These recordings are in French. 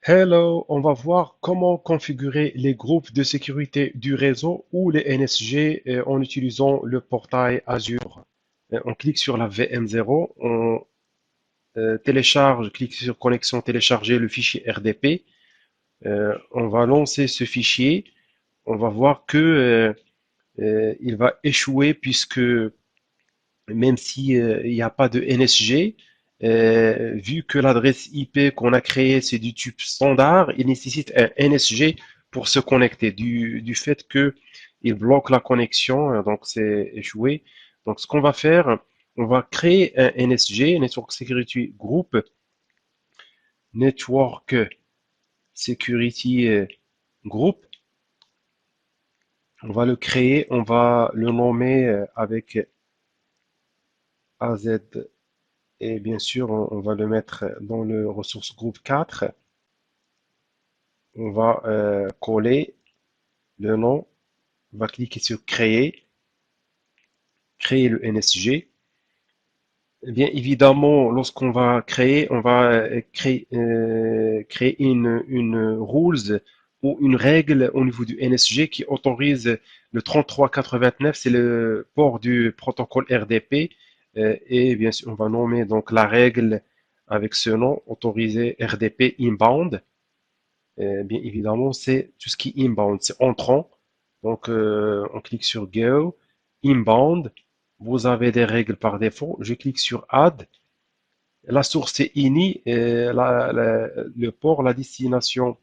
Hello, on va voir comment configurer les groupes de sécurité du réseau ou les NSG en utilisant le portail Azure. On clique sur la VM0, on télécharge, clique sur connexion, télécharger le fichier RDP. On va lancer ce fichier. On va voir que il va échouer puisque même si il n'y a pas de NSG, vu que l'adresse IP qu'on a créée c'est du type standard, il nécessite un NSG pour se connecter du fait que il bloque la connexion, donc c'est échoué. Donc ce qu'on va faire, on va créer un NSG, Network Security Group, Network Security Group. On va le créer, on va le nommer avec AZ. Et bien sûr, on va le mettre dans le ressource groupe 4. On va coller le nom. On va cliquer sur créer, créer le NSG. Bien évidemment, lorsqu'on va créer, on va créer une rules ou une règle au niveau du NSG qui autorise le 3389, c'est le port du protocole RDP. Et bien sûr, on va nommer donc la règle avec ce nom, autorisé RDP inbound. Bien évidemment, c'est tout ce qui est inbound, c'est entrant. Donc, on clique sur Go, inbound. Vous avez des règles par défaut. Je clique sur Add. La source c'est ini, le port, la destination.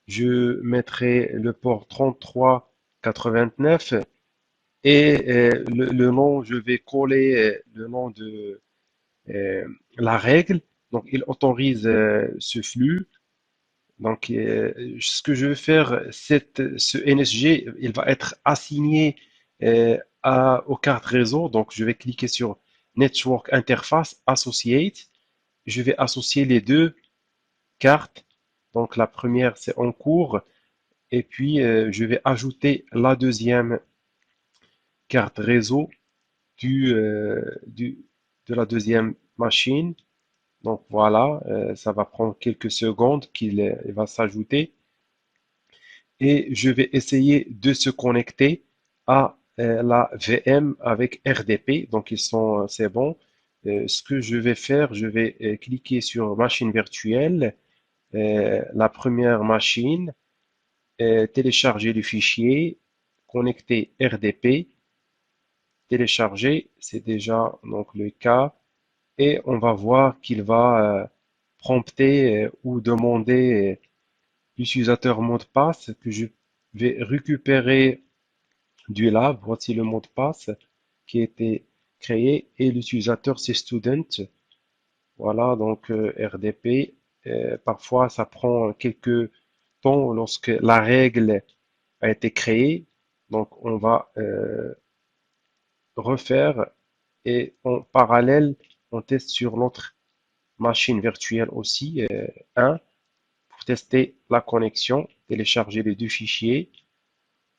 Je mettrai le port 3389 et le nom, je vais coller le nom de la règle. Donc, il autorise ce flux. Donc, ce que je vais faire, ce NSG, il va être assigné aux cartes réseau. Donc, je vais cliquer sur Network Interface Associate. Je vais associer les deux cartes. Donc, la première, c'est en cours. Et puis, je vais ajouter la deuxième carte réseau du, euh, du, de la deuxième machine. Donc, voilà, ça va prendre quelques secondes qu'il il va s'ajouter. Et je vais essayer de se connecter à la VM avec RDP. Donc, c'est bon. Ce que je vais faire, je vais cliquer sur machine virtuelle, la première machine, télécharger le fichier, connecter RDP, télécharger, c'est déjà donc le cas, et on va voir qu'il va prompter ou demander l'utilisateur mot de passe que je vais récupérer du lab. Voici le mot de passe qui a été créé et l'utilisateur c'est student. Voilà, donc RDP. Parfois, ça prend quelques temps lorsque la règle a été créée. Donc, on va refaire et en parallèle, on teste sur l'autre machine virtuelle aussi, 1, pour tester la connexion, télécharger les deux fichiers.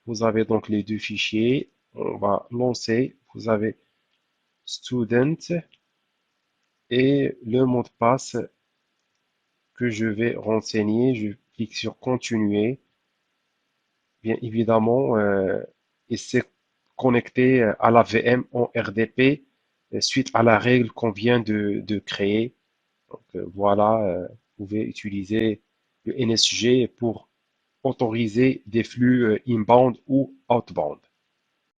Vous avez donc les deux fichiers. On va lancer. Vous avez student et le mot de passe que je vais renseigner. Je clique sur continuer. Bien évidemment, il s'est connecté à la VM en RDP suite à la règle qu'on vient de créer. Donc voilà, vous pouvez utiliser le NSG pour autoriser des flux inbound ou outbound.